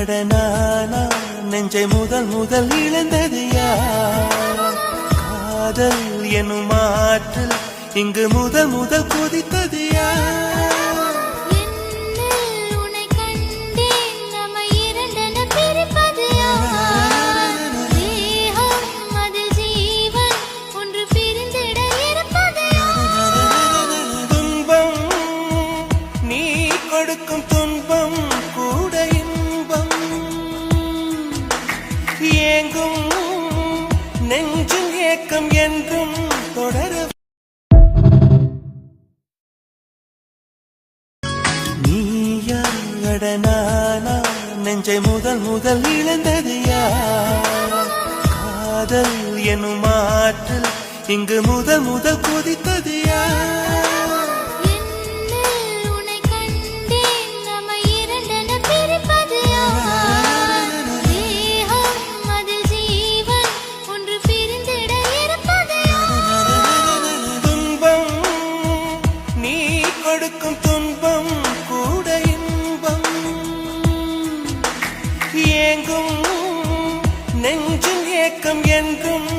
அடனானா நெஞ்சை முதல் முதல் இழந்தது யார்? காதல் எனும் ஆற்றல் இங்கு முதல் முதல் கொதித்தது யார்? துன்பம் நீ கொடுக்கும் துன்பம் கூட இன்பம் ஏங்கும் நெஞ்சும் ஏக்கம் என்றும் தொடர நீயாடனானா நெஞ்சை முதல் முதல் இழந்தது யார்? காதல் எனும் ஆற்றல் இங்கு முதல் முதல் கொதித்தது யார்? கொடுக்கும் துன்பம் கூட இன்பம் ஏங்கும் நெஞ்சும் ஏக்கம் என்றும்